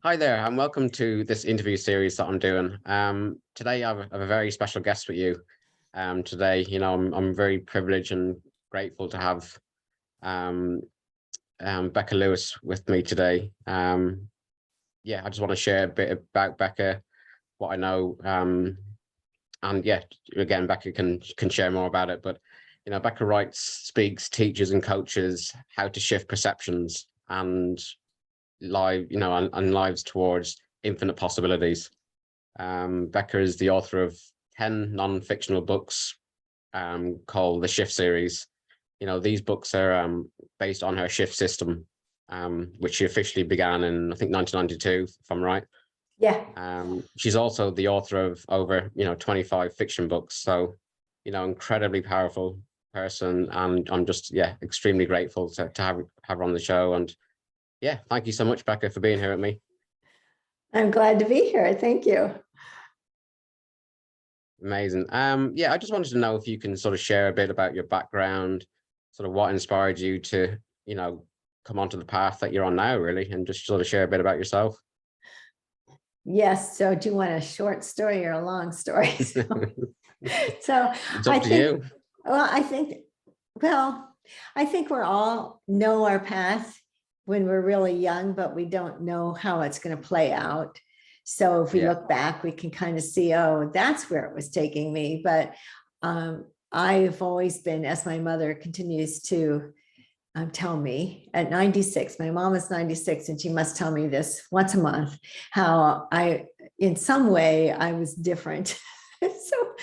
Hi there, and welcome to this interview series that I'm doing. Today I have a very special guest with you. Today, I'm very privileged and grateful to have um, Becca Lewis with me today. Yeah, I just want to share a bit about Becca, what I know, and yeah, again, Becca can share more about it. But Becca writes, speaks, teaches, and coaches how to shift perceptions and and lives towards infinite possibilities. Becca is the author of 10 non-fictional books called the Shift series. These books are based on her shift system, which she officially began in, I think, 1992, if I'm right. Yeah. She's also the author of over, 25 fiction books. So, incredibly powerful person. And I'm just, extremely grateful to have her on the show. And yeah, thank you so much, Becca, for being here with me. I'm glad to be here. Thank you. Amazing. Yeah, I just wanted to know if you can sort of share a bit about your background, sort of what inspired you to, come onto the path that you're on now, really, and just sort of share a bit about yourself. Yes. So do you want a short story or a long story? So It's up to you. Well, I think we're all know our path when we're really young, but we don't know how it's going to play out. So if we look back, we can kind of see, oh, that's where it was taking me. But I've always been, as my mother continues to tell me at 96, my mom is 96, and she must tell me this once a month, how in some way, I was different. So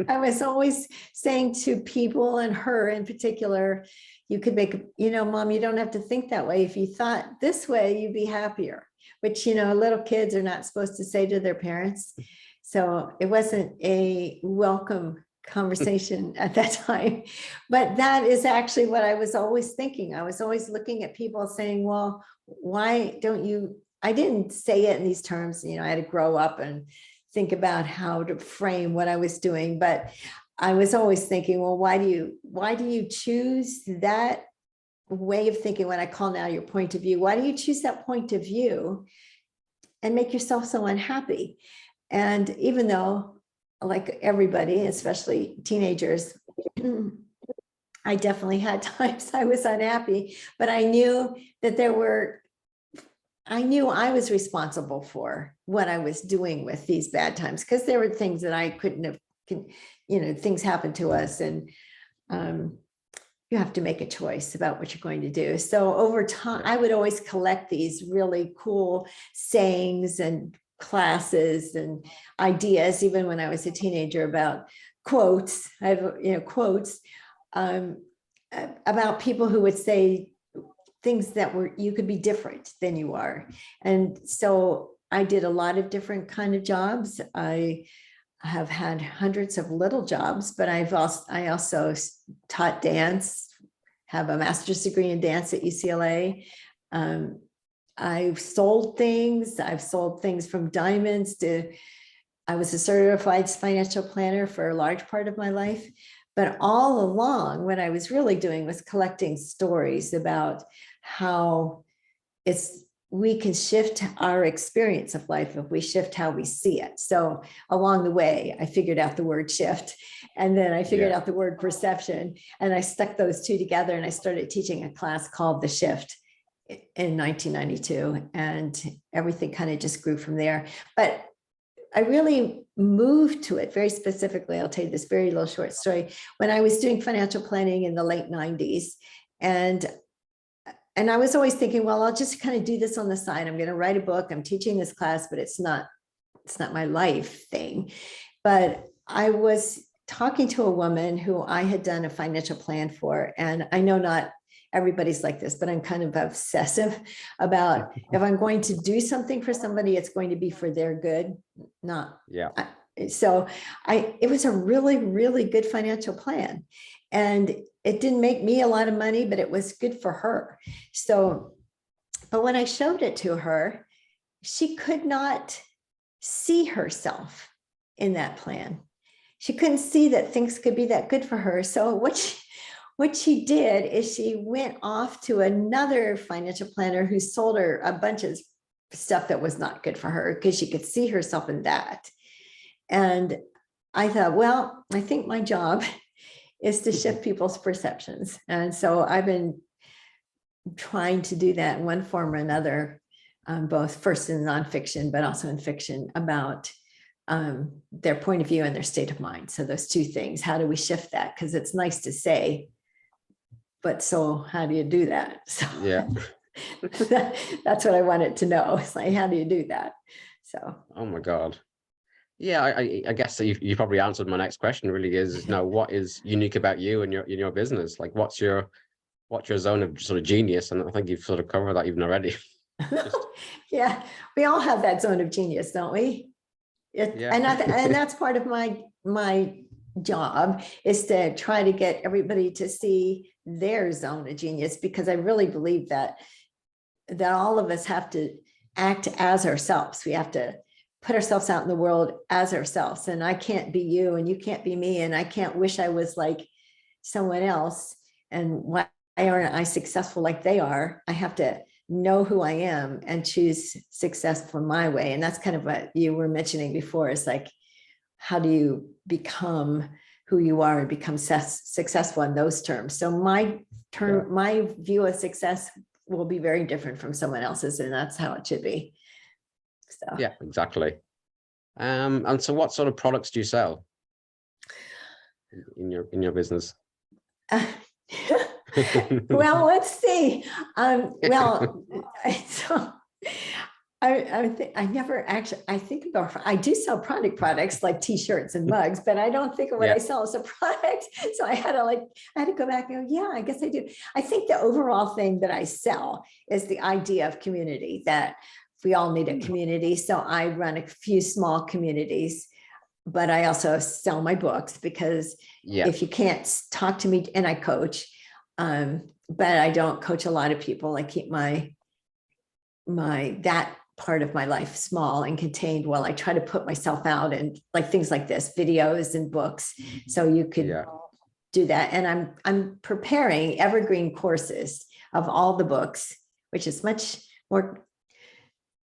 I was always saying to people, and her in particular, you could make, Mom, you don't have to think that way. If you thought this way, you'd be happier, which, little kids are not supposed to say to their parents. So it wasn't a welcome conversation at that time, but that is actually what I was always thinking. I was always looking at people saying, well, why don't you, I didn't say it in these terms, I had to grow up and think about how to frame what I was doing, but I was always thinking, well, why do you choose that way of thinking, what I call now your point of view? Why do you choose that point of view and make yourself so unhappy? And even though, like everybody, especially teenagers, I definitely had times I was unhappy, but I knew that I knew I was responsible for what I was doing with these bad times, because there were things that I couldn't have, things happen to us, and you have to make a choice about what you're going to do. So over time, I would always collect these really cool sayings and classes and ideas, even when I was a teenager, about quotes. I have, quotes about people who would say things that you could be different than you are. And so I did a lot of different kind of jobs. I have had hundreds of little jobs, but I also taught dance, have a master's degree in dance at UCLA. I've sold things. I've sold things from diamonds to, I was a certified financial planner for a large part of my life. But all along, what I was really doing was collecting stories about how we can shift our experience of life if we shift how we see it. So along the way, I figured out the word shift, and then I figured out the word perception, and I stuck those two together, and I started teaching a class called The Shift in 1992, and everything kind of just grew from there. But I really moved to it very specifically. I'll tell you this very little short story. When I was doing financial planning in the late 90s, and I was always thinking, well, I'll just kind of do this on the side. I'm going to write a book. I'm teaching this class, but it's not my life thing. But I was talking to a woman who I had done a financial plan for, and I know not everybody's like this, but I'm kind of obsessive about, if I'm going to do something for somebody, it's going to be for their good, not. So it was a really, really good financial plan, and it didn't make me a lot of money, but it was good for her. So, but when I showed it to her, she could not see herself in that plan. She couldn't see that things could be that good for her. So what she did is she went off to another financial planner who sold her a bunch of stuff that was not good for her because she could see herself in that. And I thought, well, I think my job is to shift people's perceptions. And so I've been trying to do that in one form or another, both first in nonfiction, but also in fiction, about their point of view and their state of mind. So those two things, how do we shift that? Because it's nice to say, but so how do you do that? So Yeah. that's what I wanted to know. It's like, how do you do that? So. Oh my God. Yeah, I guess that you probably answered my next question. Really, is what is unique about you and your business? Like, what's your zone of sort of genius? And I think you've sort of covered that even already. Yeah, we all have that zone of genius, don't we? Yeah. And that's part of my job, is to try to get everybody to see their zone of genius, because I really believe that all of us have to act as ourselves. We have to put ourselves out in the world as ourselves. And I can't be you and you can't be me. And I can't wish I was like someone else. And why aren't I successful like they are? I have to know who I am and choose success for my way. And that's kind of what you were mentioning before, is like, how do you become who you are and become successful in those terms? So my view of success will be very different from someone else's, and that's how it should be. So Yeah, exactly. And so what sort of products do you sell in your business? Well, let's see. Well, so I never actually, I think about, I do sell products like t-shirts and mugs, but I don't think of what I sell as a product. So I had to go back and go, yeah, I guess I do. I think the overall thing that I sell is the idea of community, that we all need a community. So I run a few small communities, but I also sell my books, because if you can't talk to me, and I coach, but I don't coach a lot of people. I keep that part of my life small and contained, while I try to put myself out and like things like this, videos and books. So you could do that. And I'm preparing evergreen courses of all the books, which is much more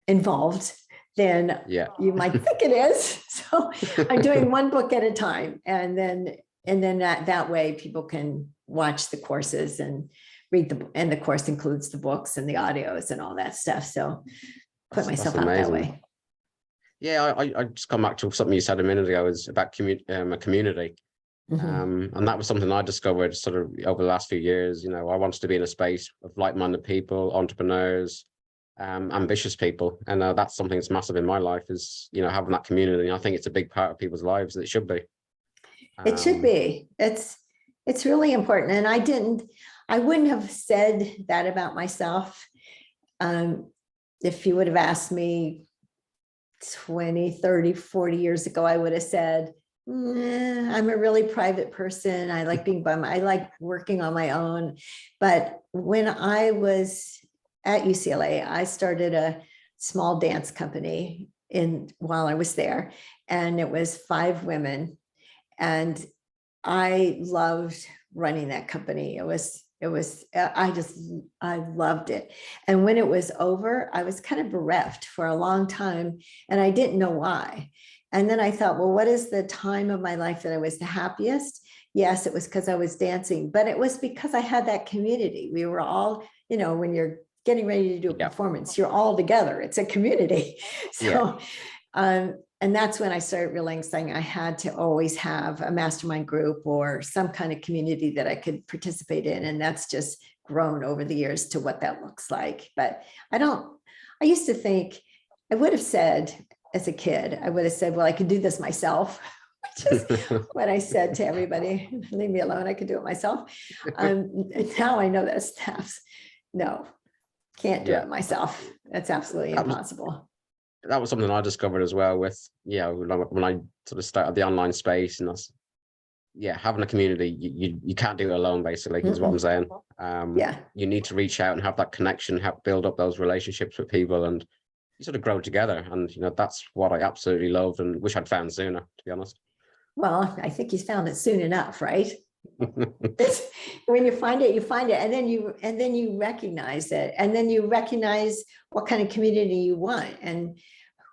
involved than you might think it is. So I'm doing one book at a time. And then that way people can watch the courses and read and the course includes the books and the audios and all that stuff. So put myself out that way. Yeah, I just come back to something you said a minute ago, is about a community. And that was something I discovered sort of over the last few years. I wanted to be in a space of like-minded people, entrepreneurs, ambitious people. And that's something that's massive in my life, is, having that community. I think it's a big part of people's lives. It should be. It should be. It's really important. And I wouldn't have said that about myself. If you would have asked me 20, 30, 40 years ago, I would have said, I'm a really private person. I like being I like working on my own. But when I was at UCLA, I started a small dance company while I was there, and it was 5 women. And I loved running that company. I loved it. And when it was over, I was kind of bereft for a long time, and I didn't know why. And then I thought, well, what is the time of my life that I was the happiest? Yes, it was because I was dancing, but it was because I had that community. We were all, when you're getting ready to do a performance, you're all together. It's a community. So, and that's when I started realizing I had to always have a mastermind group or some kind of community that I could participate in. And that's just grown over the years to what that looks like. But I used to think, I would have said as a kid, well, I could do this myself, which is what I said to everybody, leave me alone, I could do it myself. Now I know that's no, can't do it myself. That's absolutely impossible. That was something I discovered as well with, when I sort of started the online space, and that's, having a community, you can't do it alone, basically, is what I'm saying. You need to reach out and have that connection, help build up those relationships with people, and you sort of grow together. And, that's what I absolutely loved and wish I'd found sooner, to be honest. Well, I think you found it soon enough, right? It's, when you find it, you find it, and then you recognize it, and then you recognize what kind of community you want and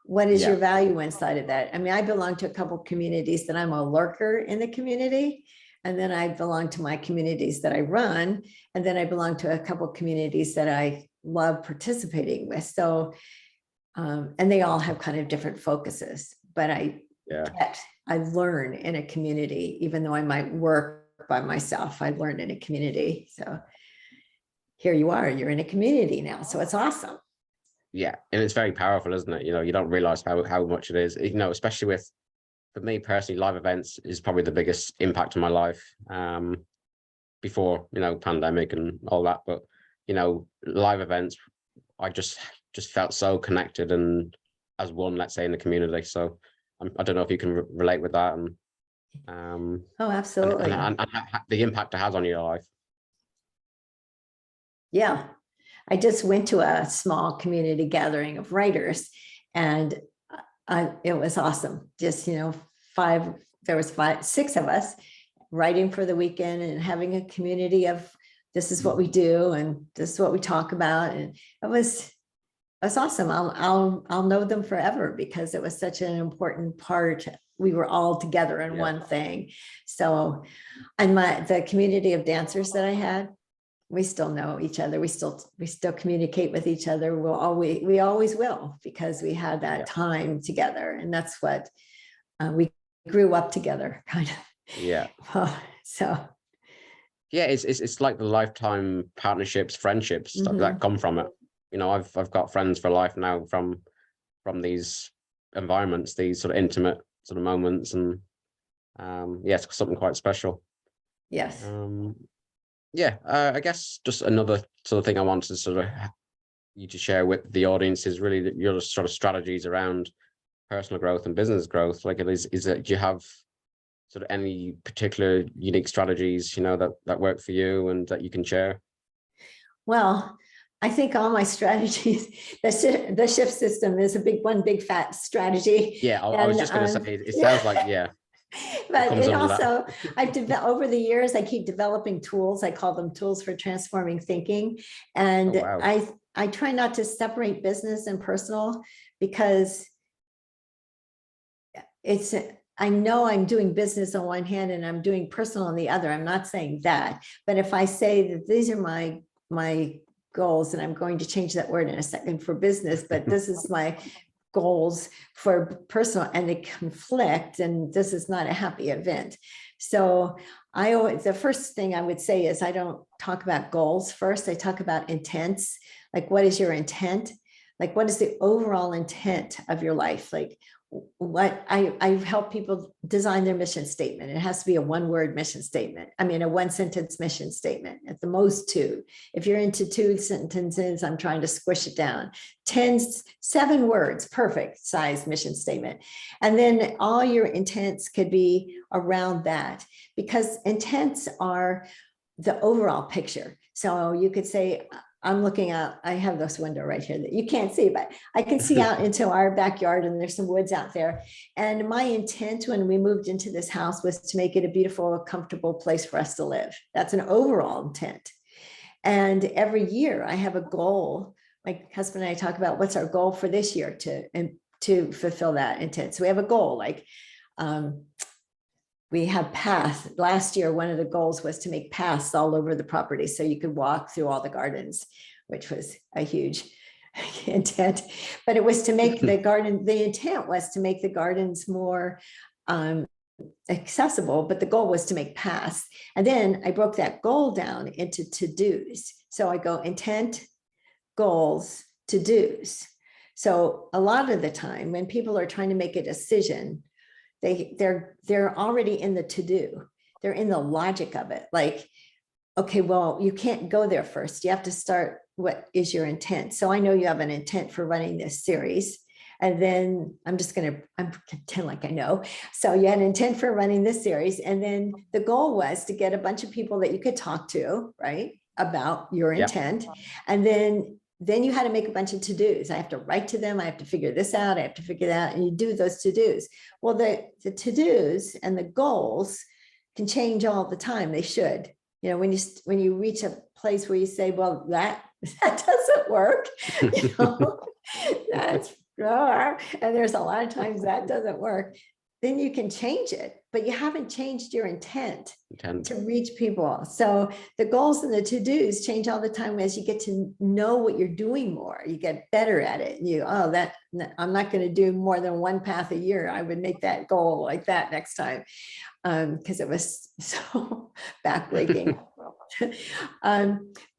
what is your Yeah. value inside of that. I mean, I belong to a couple of communities that I'm a lurker in the community, and then I belong to my communities that I run, and then I belong to a couple of communities that I love participating with. So, and they all have kind of different focuses, but Yeah. I learn in a community, even though I might work by myself, I learn in a community. So here you are, you're in a community now. So it's awesome. Yeah. And it's very powerful, isn't it? You know, you don't realize how much it is, you know, especially with, for me personally, live events is probably the biggest impact on my life. Before, you know, pandemic and all that, but you know, live events, I just felt so connected and as one, let's say, in the community. So I don't know if you can relate with that, and Oh, absolutely. and the impact it has on your life. Yeah. I just went to a small community gathering of writers, and it was awesome. Just, you know, there was six of us writing for the weekend and having a community of, this is what we do and this is what we talk about. And it was awesome. I'll know them forever because it was such an important part. We were all together in one thing. So, and the community of dancers that I had, we still know each other. We still communicate with each other. We always will, because we had that time together, and that's what we grew up together, kind of. Yeah. So Yeah, it's like the lifetime partnerships, friendships that come from it. You know, I've got friends for life now from these environments, these sort of intimate sort of moments, and yeah, it's something quite special. yes. Yeah, I guess just another sort of thing I wanted to sort of you to share with the audience is really that your sort of strategies around personal growth and business growth. Like, is that, do you have sort of any particular unique strategies, you know, that work for you and that you can share? Well, I think all my strategies, the shift system is one big fat strategy. Yeah, I was just going to say, it sounds like, yeah, but comes it under that. also, I've developed over the years, I keep developing tools. I call them tools for transforming thinking. And Oh, wow. I try not to separate business and personal, because I know I'm doing business on one hand and I'm doing personal on the other. I'm not saying that, but if I say that these are my goals, and I'm going to change that word in a second for business, but this is my goals for personal, and they conflict, and this is not a happy event. So the first thing I would say is, I don't talk about goals first. I talk about intents. Like, what is your intent? Like, what is the overall intent of your life? Like, what I help people design their mission statement. It has to be a one-word mission statement. I mean, a one-sentence mission statement, at the most two. If you're into 2 sentences, I'm trying to squish it down. 7 words, perfect size mission statement. And then all your intents could be around that, because intents are the overall picture. So you could say, I'm looking out, I have this window right here that you can't see, but I can see out into our backyard, and there's some woods out there. And my intent when we moved into this house was to make it a beautiful, comfortable place for us to live. That's an overall intent. And every year I have a goal. My husband and I talk about what's our goal for this year to fulfill that intent. So we have a goal, like, we have paths. Last year, one of the goals was to make paths all over the property so you could walk through all the gardens, which was a huge intent. But it was to make the intent was to make the gardens more accessible, but the goal was to make paths. And then I broke that goal down into to-dos. So I go intent, goals, to-dos. So a lot of the time when people are trying to make a decision, they're already in the to-do. They're in the logic of it. Like, okay, well, you can't go there first. You have to start, what is your intent? So I know you have an intent for running this series. And then I'm pretend like I know. So you had an intent for running this series. And then the goal was to get a bunch of people that you could talk to, right, about your intent. And then you had to make a bunch of to-dos. I have to write to them. I have to figure this out. I have to figure that out. And you do those to-dos. Well, the to-dos and the goals can change all the time. They should. When you reach a place where you say, well, that doesn't work, that's and there's a lot of times that doesn't work, then you can change it, but you haven't changed your intent to reach people. So the goals and the to-dos change all the time as you get to know what you're doing more. You get better at it. I'm not going to do more than one path a year. I would make that goal like that next time, because it was so backbreaking.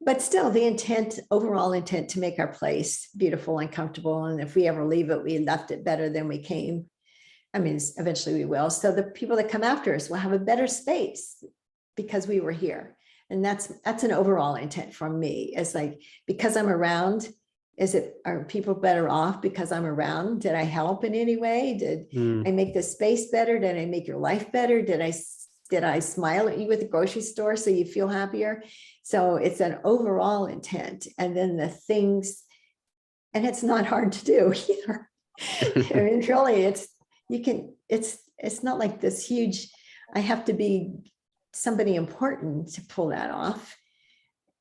But still, the overall intent to make our place beautiful and comfortable. And if we ever leave it, we left it better than we came. I mean, eventually we will. So the people that come after us will have a better space because we were here. And that's an overall intent from me. It's like, because I'm around, are people better off because I'm around? Did I help in any way? Did I make the space better? Did I make your life better? Did I smile at you at the grocery store so you feel happier? So it's an overall intent. And then the things, and it's not hard to do either. I mean, really, it's not like this huge, I have to be somebody important to pull that off.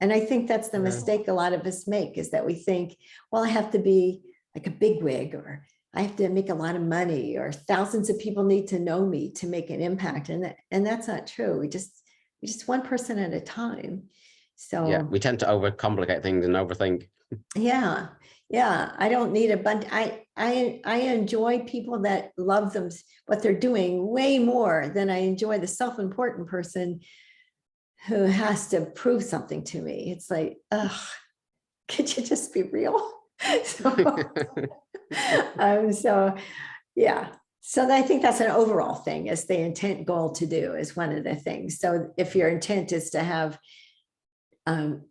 And I think that's the mistake a lot of us make, is that we think, well, I have to be like a bigwig, or I have to make a lot of money, or thousands of people need to know me to make an impact. And that's not true. We just one person at a time. So yeah, we tend to overcomplicate things and overthink. Yeah. I don't need a bunch. I enjoy people that love what they're doing way more than I enjoy the self-important person who has to prove something to me. It's like, could you just be real? So yeah. So I think that's an overall thing, is the intent goal to do is one of the things. So if your intent is to have,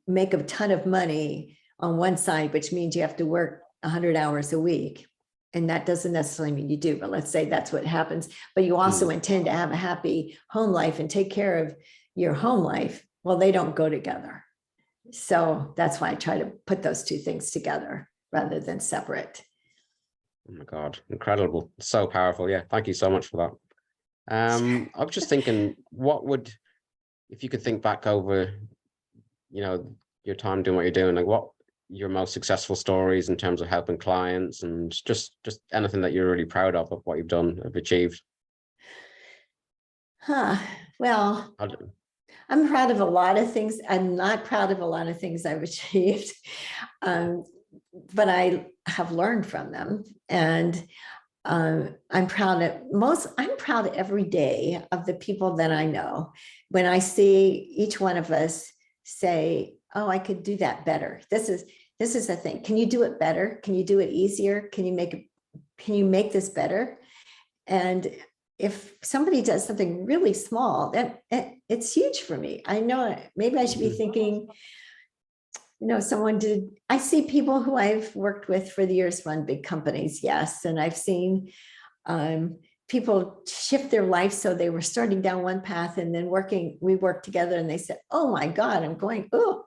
make a ton of money on one side, which means you have to work 100 hours a week. And that doesn't necessarily mean you do, but let's say that's what happens. But you also intend to have a happy home life and take care of your home life. Well, they don't go together. So that's why I try to put those two things together rather than separate. Oh my God, incredible. So powerful. Yeah. Thank you so much for that. I was just thinking, if you could think back over, your time doing what you're doing, like what your most successful stories in terms of helping clients, and just anything that you're really proud of what you've done, have achieved. Well, I'm proud of a lot of things. I'm not proud of a lot of things I've achieved, but I have learned from them. And I'm proud every day of the people that I know. When I see each one of us say, oh, I could do that better. This is a thing. Can you do it better? Can you do it easier? Can you make this better? And if somebody does something really small, then it's huge for me. I know maybe I should be thinking, I see people who I've worked with for the years run big companies. Yes. And I've seen people shift their life. So they were starting down one path, and then we worked together, and they said, oh my God,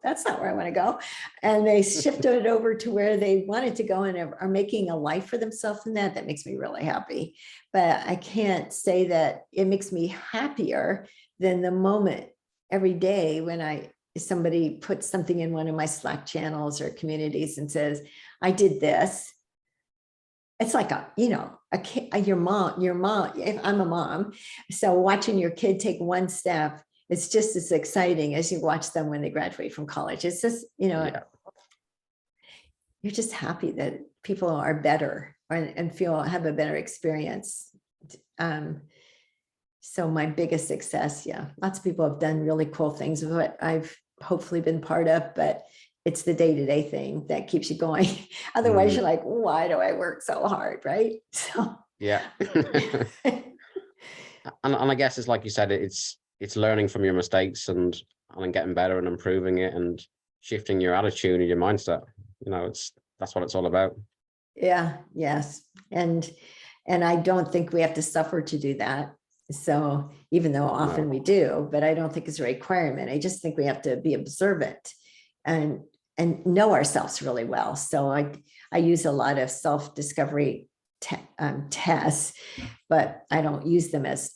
that's not where I want to go. And they shifted it over to where they wanted to go and are making a life for themselves. And that makes me really happy. But I can't say that it makes me happier than the moment every day when somebody puts something in one of my Slack channels or communities and says, I did this. It's like your mom, if I'm a mom, so watching your kid take one step, it's just as exciting as you watch them when they graduate from college. It's just, you're just happy that people are better and have a better experience. So my biggest success, lots of people have done really cool things, what I've hopefully been part of, but it's the day-to-day thing that keeps you going. Otherwise, you're like, why do I work so hard, right? So yeah. and I guess it's like you said, it's learning from your mistakes and getting better and improving it and shifting your attitude and your mindset. That's what it's all about. Yeah. Yes. And I don't think we have to suffer to do that. So even though often we do, but I don't think it's a requirement. I just think we have to be observant and know ourselves really well. So I use a lot of self-discovery tests, but I don't use them as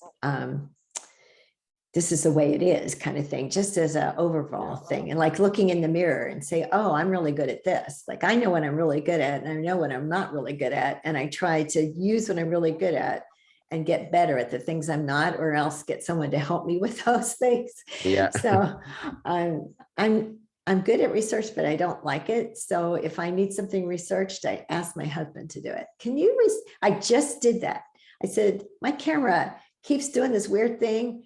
this is the way it is kind of thing, just as an overall thing. And like looking in the mirror and say, oh, I'm really good at this. Like I know what I'm really good at and I know what I'm not really good at. And I try to use what I'm really good at and get better at the things I'm not, or else get someone to help me with those things. Yeah. So I'm good at research, but I don't like it. So if I need something researched, I ask my husband to do it. Can you, I just did that. I said, my camera keeps doing this weird thing.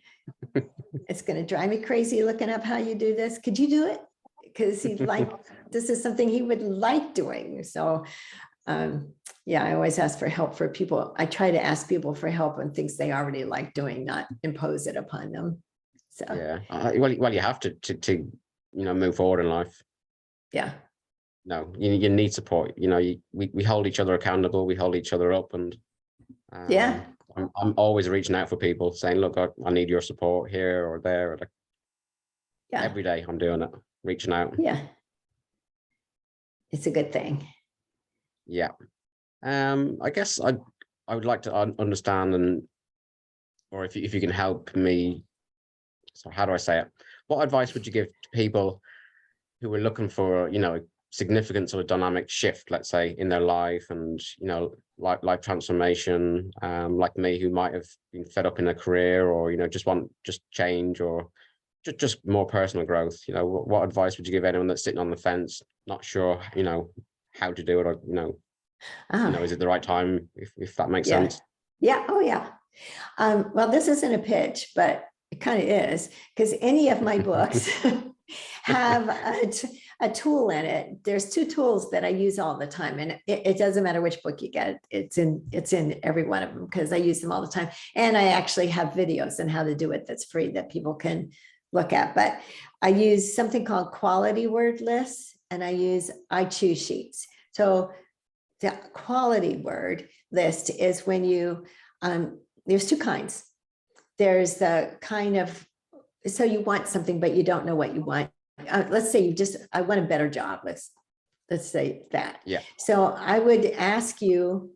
It's going to drive me crazy looking up how you do this. Could you do it? Because he'd like, this is something he would like doing. So yeah, I always ask for help for people. I try to ask people for help on things they already like doing, not impose it upon them. So Yeah. Well, you have to move forward in life. yeah. No, you need support. We hold each other accountable. We hold each other up, and Yeah. I'm always reaching out for people, saying, "Look, I need your support here or there." Or Yeah. every day I'm doing it, reaching out. Yeah. It's a good thing. Yeah. I guess I would like to understand, or if you can help me. So how do I say it? What advice would you give to people who are looking for, significant sort of dynamic shift, let's say, in their life, and life transformation, like me, who might have been fed up in a career, or just want change, or just more personal growth? What advice would you give anyone that's sitting on the fence, not sure how to do it, or is it the right time, if that makes Yeah. sense? Yeah. Oh yeah. Well, this isn't a pitch, but it kind of is, because any of my books have a tool in it. There's 2 tools that I use all the time, and it doesn't matter which book you get. It's in every one of them, because I use them all the time. And I actually have videos on how to do it that's free that people can look at. But I use something called quality word lists, and I choose sheets. So the quality word list is when you, there's 2 kinds. There's the kind of, so you want something, but you don't know what you want. Let's say I want a better job. Let's say that. Yeah. So I would ask you,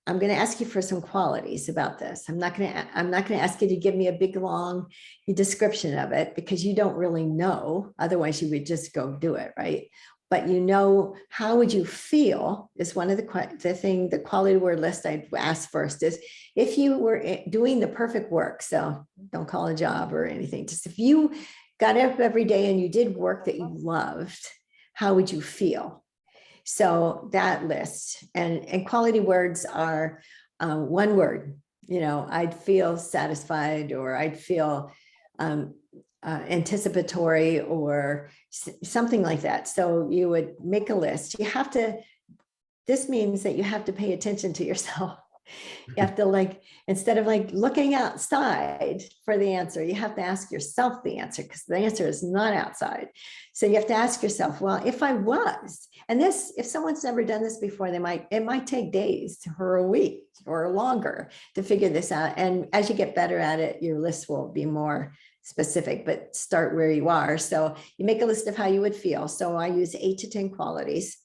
I'm going to ask you for some qualities about this. I'm not going to ask you to give me a big, long description of it, because you don't really know. Otherwise you would just go do it. Right. But how would you feel is one of the quality word list I'd ask first is, if you were doing the perfect work, so don't call a job or anything, just if you got up every day and you did work that you loved, how would you feel? So that list, and quality words are one word, I'd feel satisfied, or I'd feel anticipatory, or something like that. So you would make a list. This means that you have to pay attention to yourself. You have to, instead of looking outside for the answer, you have to ask yourself the answer, because the answer is not outside. So you have to ask yourself, well, if I was, and if someone's never done this before, it might take days or a week or longer to figure this out. And as you get better at it, your list will be more specific, but start where you are. So you make a list of how you would feel. So I use 8 to 10 qualities.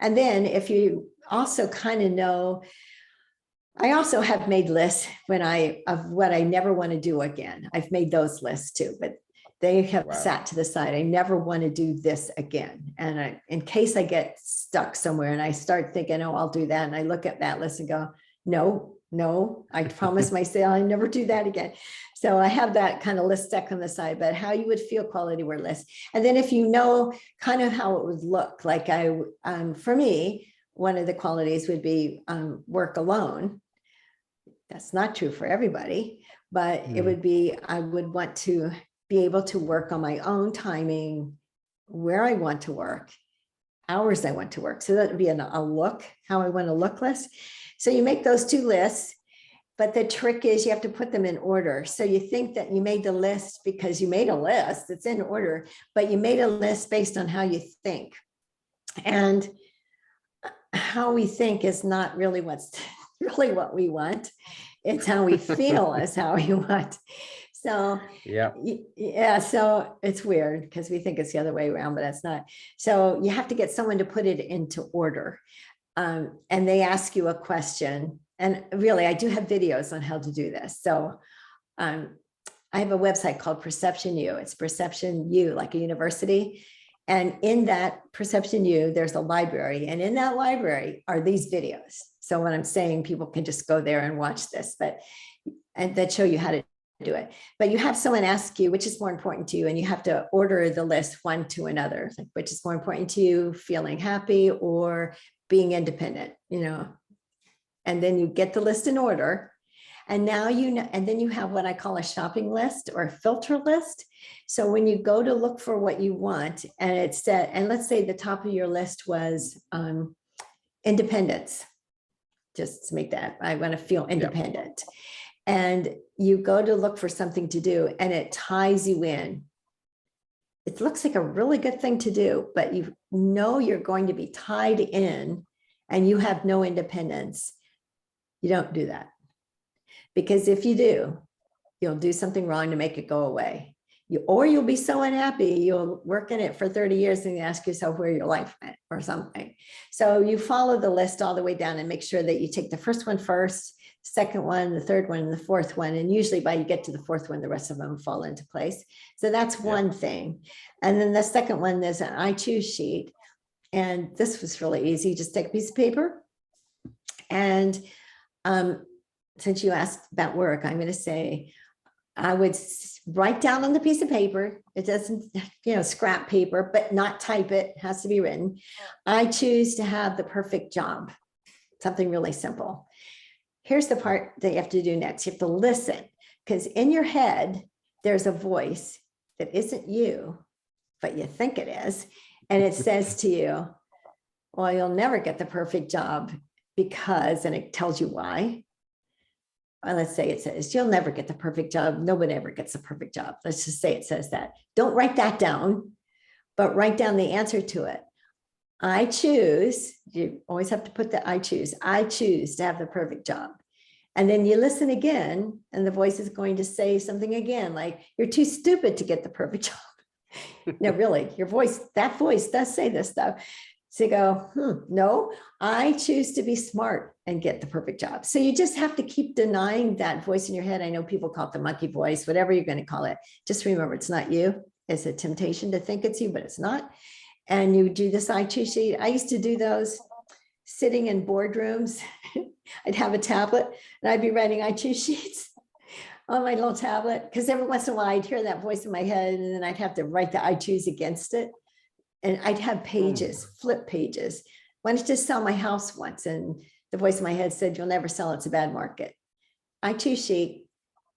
And then if you also kind of know, I also have made lists of what I never want to do again. I've made those lists too, but they have sat to the side. I never want to do this again. And in case I get stuck somewhere and I start thinking, oh, I'll do that. And I look at that list and go, no, I promise myself I'll never do that again. So I have that kind of list stuck on the side, but how you would feel quality word list. And then if you know kind of how it would look, for me, one of the qualities would be work alone. That's not true for everybody, but it would be, I would want to be able to work on my own timing, where I want to work, hours I want to work. So that would be how I want to look list. So you make those 2 lists, but the trick is you have to put them in order. So you think that you made the list because you made a list, it's in order, but you made a list based on how you think. And how we think is not really really what we want. It's how we feel is how we want. So yeah, so it's weird because we think it's the other way around, but it's not. So you have to get someone to put it into order. And they ask you a question. And really, I do have videos on how to do this. So I have a website called Perception U. It's Perception U, like a university. And in that Perception U, there's a library. And in that library are these videos. So when I'm saying people can just go there and watch this, and that show you how to do it. But you have someone ask you, which is more important to you, and you have to order the list one to another, like, which is more important to you, feeling happy or being independent, and then you get the list in order. And now and then you have what I call a shopping list or a filter list. So when you go to look for what you want, and it's set, and let's say the top of your list was independence, just to make that, I want to feel independent. And you go to look for something to do, and it ties you in. It looks like a really good thing to do, but you're going to be tied in and you have no independence. You don't do that. Because if you do, you'll do something wrong to make it go away. Or you'll be so unhappy, you'll work in it for 30 years and you ask yourself where your life went or something. So you follow the list all the way down and make sure that you take the first one first, second one, the third one, and the fourth one. And usually by you get to the fourth one, the rest of them fall into place. So that's one thing. And then the second one, there's an I choose sheet. And this was really easy. Just take a piece of paper. And since you asked about work, I'm going to say, I would write down on the piece of paper. It doesn't, scrap paper, but not type it. It has to be written. I choose to have the perfect job. Something really simple. Here's the part that you have to do next. You have to listen, because in your head, there's a voice that isn't you, but you think it is. And it says to you, well, you'll never get the perfect job because, and it tells you why. Well, let's say it says, you'll never get the perfect job. Nobody ever gets the perfect job. Let's just say it says that. Don't write that down, but write down the answer to it. I choose, you always have to put the I choose to have the perfect job. And then you listen again, and the voice is going to say something again, like, you're too stupid to get the perfect job. No, really, that voice does say this stuff. So you go, no, I choose to be smart and get the perfect job. So you just have to keep denying that voice in your head. I know people call it the monkey voice, whatever you're going to call it. Just remember, it's not you. It's a temptation to think it's you, but it's not. And you do this I choose sheet. I used to do those sitting in boardrooms. I'd have a tablet and I'd be writing I choose sheets on my little tablet, because every once in a while I'd hear that voice in my head, and then I'd have to write the I choose against it. And I'd have pages, flip pages. Wanted to sell my house once, and the voice in my head said, you'll never sell, it's a bad market. I choose sheet,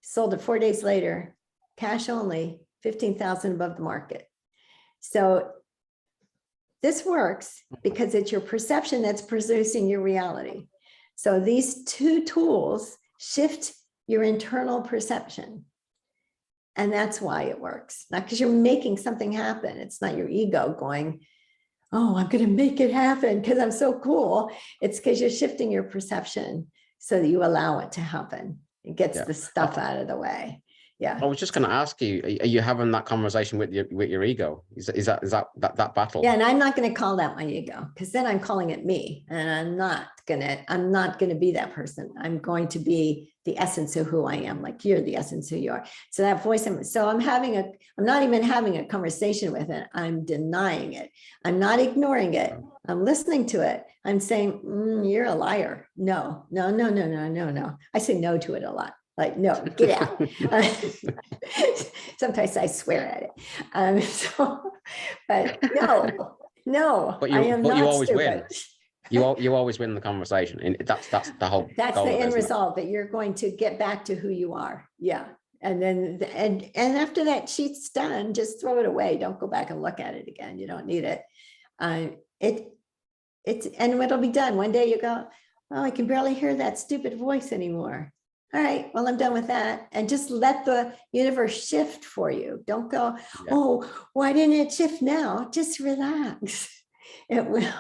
sold it 4 days later, cash only, 15,000 above the market. So this works because it's your perception that's producing your reality. So these two tools shift your internal perception. And that's why it works. Not because you're making something happen. It's not your ego going, oh, I'm going to make it happen because I'm so cool. It's because you're shifting your perception so that you allow it to happen. It gets the stuff out of the way. Yeah. I was just going to ask you, are you having that conversation with your ego? Is that battle? Yeah, and I'm not going to call that my ego, because then I'm calling it me, and I'm not going to be that person. I'm going to be the essence of who I am, like you're the essence of who you are. So that voice, I'm not even having a conversation with it. I'm denying it. I'm not ignoring it. I'm listening to it. I'm saying, you're a liar. No. I say no to it a lot. Like, no, get out. Sometimes I swear at it. But no, But I am not you always stupid. Win. You always win the conversation, and that's the whole. That's goal the of it, end isn't it? result, that you're going to get back to who you are. Yeah. And then, and after that sheet's done, just throw it away. Don't go back and look at it again. You don't need it. And it'll be done. One day you go, oh, I can barely hear that stupid voice anymore. All right, well, I'm done with that. And just let the universe shift for you. Don't go, oh, why didn't it shift now? Just relax. It will.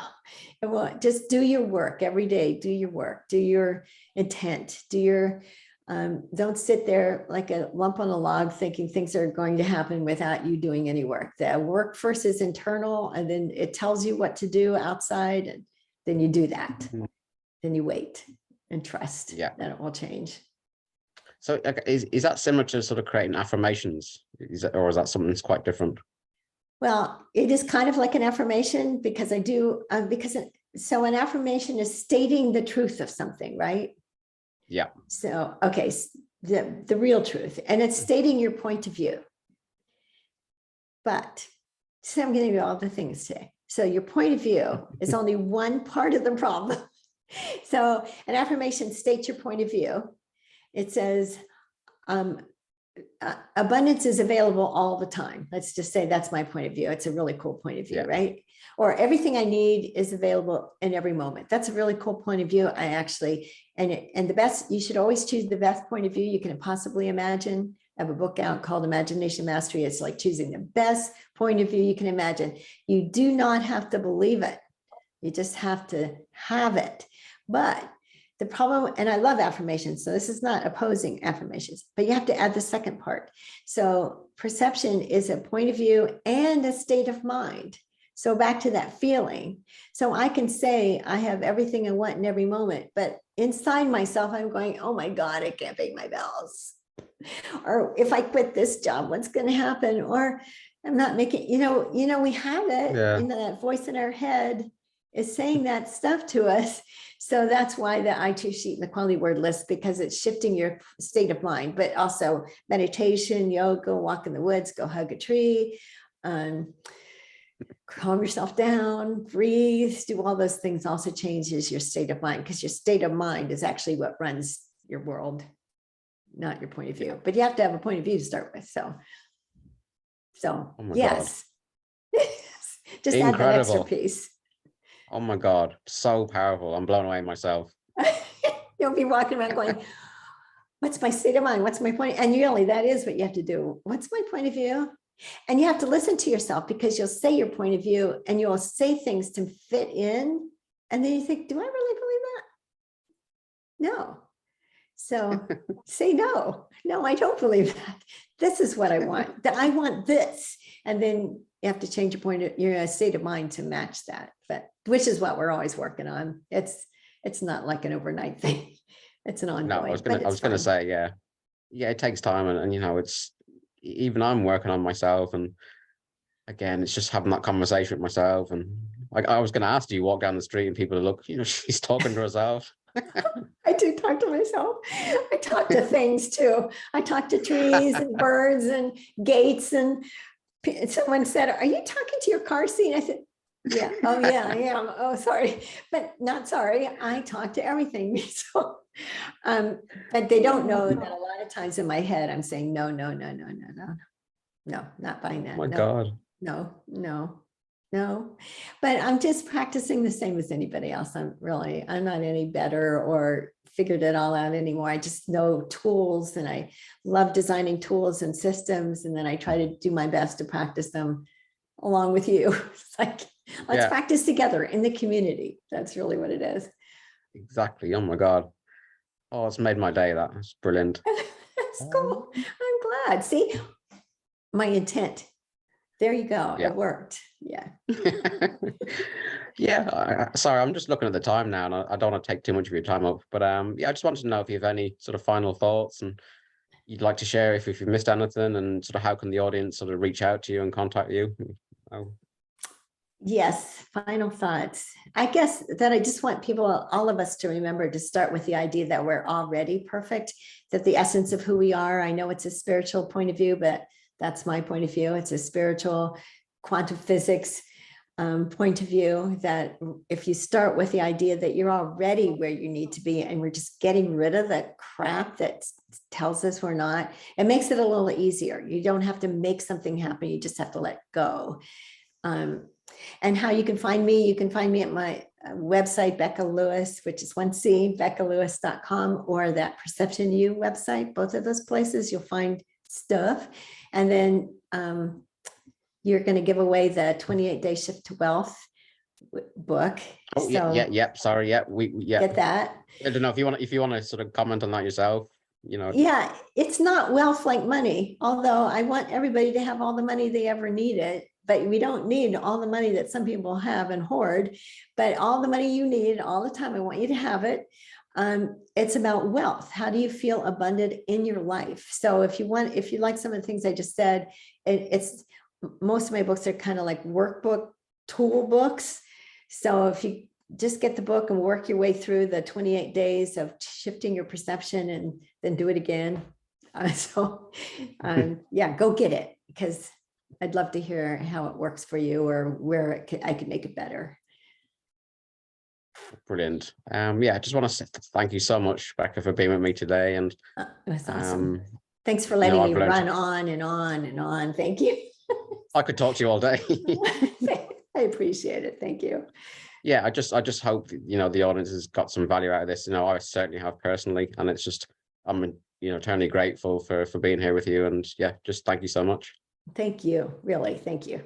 Just do your work every day. Do your work, do your intent, don't sit there like a lump on a log thinking things are going to happen without you doing any work. The work first is internal, and then it tells you what to do outside, and then you do that. Then you wait and trust that it will change. So is that similar to sort of creating affirmations? Or is that something that's quite different? Well, it is kind of like an affirmation because I do, so an affirmation is stating the truth of something, right? Yeah. So, okay, the real truth, and it's stating your point of view. But so I'm giving you all the things today. So your point of view is only one part of the problem. So an affirmation states your point of view. It says, abundance is available all the time. Let's just say that's my point of view. It's a really cool point of view, right? Or everything I need is available in every moment. That's a really cool point of view. I actually, and the best, you should always choose the best point of view you can possibly imagine. I have a book out called Imagination Mastery. It's like choosing the best point of view you can imagine. You do not have to believe it. You just have to have it. But the problem, and I love affirmations, so this is not opposing affirmations, but you have to add the second part. So perception is a point of view and a state of mind. So back to that feeling. So I can say I have everything I want in every moment, but inside myself, I'm going, oh my God, I can't pay my bills. Or if I quit this job, what's going to happen? Or I'm not making, we have it, that voice in our head is saying that stuff to us. So that's why the I choose sheet and the quality word list, because it's shifting your state of mind, but also meditation, yoga, walk in the woods, go hug a tree, calm yourself down, breathe, do all those things also changes your state of mind, because your state of mind is actually what runs your world, not your point of view. But you have to have a point of view to start with. So Oh my yes. Just Incredible. add that extra piece. Oh my God, so powerful. I'm blown away myself. You'll be walking around going, what's my state of mind? What's my point? And really, that is what you have to do. What's my point of view? And you have to listen to yourself, because you'll say your point of view and you'll say things to fit in. And then you think, do I really believe that? No. So say no. No, I don't believe that. This is what I want. I want this. And then you have to change your state of mind to match that. But which is what we're always working on. It's not like an overnight thing. It's an ongoing. No, I was gonna say, yeah, it takes time, and it's, even I'm working on myself, and again, it's just having that conversation with myself. And I was gonna ask, do you walk down the street and people look, she's talking to herself? I do talk to myself. I talk to things too. I talk to trees and birds and gates. And someone said, are you talking to your car seat? I said, yeah. Oh yeah, I am. Oh, sorry, but not sorry. I talk to everything. So, but they don't know that a lot of times in my head, I'm saying, no, not buying that. Oh my God. No, but I'm just practicing the same as anybody else. I'm not any better or figured it all out anymore. I just know tools, and I love designing tools and systems. And then I try to do my best to practice them along with you. It's like, let's practice together in the community. That's really what it is. Exactly. Oh my God. Oh, it's made my day. That's brilliant. That's cool. I'm glad. See, my intent. There you go. It worked. Yeah. Sorry, I'm just looking at the time now, and I don't want to take too much of your time up. But I just wanted to know if you have any sort of final thoughts and you'd like to share, if you've missed anything, and sort of how can the audience sort of reach out to you and contact you? Oh. Yes, final thoughts. I guess that I just want people, all of us, to remember to start with the idea that we're already perfect, that the essence of who we are. I know it's a spiritual point of view, but that's my point of view. It's a spiritual quantum physics point of view, that if you start with the idea that you're already where you need to be, and we're just getting rid of that crap that tells us we're not, it makes it a little easier. You don't have to make something happen. You just have to let go. And how you can find me at my website, Becca Lewis, which is 1C, beccalewis.com, or that Perception U website. Both of those places, you'll find stuff. And then you're going to give away the 28-day Shift to Wealth book. Oh, so, sorry. We get that. I don't know if you want to sort of comment on that yourself. Yeah, it's not wealth like money, although I want everybody to have all the money they ever needed. But we don't need all the money that some people have and hoard, but all the money you need all the time. I want you to have it. It's about wealth. How do you feel abundant in your life? So if you like some of the things I just said, it's most of my books are kind of like workbook tool books. So if you just get the book and work your way through the 28 days of shifting your perception and then do it again. Yeah, go get it, because I'd love to hear how it works for you or where I could make it better. Brilliant. Yeah, I just want to say thank you so much, Becca, for being with me today. And That's awesome. Thanks for you know, letting me I've learned run on and on and on. Thank you. I could talk to you all day. I appreciate it. Thank you. Yeah, I just hope, you know, the audience has got some value out of this. You know, I certainly have personally, and it's just, I'm, you know, eternally grateful for being here with you. And yeah, just thank you so much. Thank you. Really, thank you.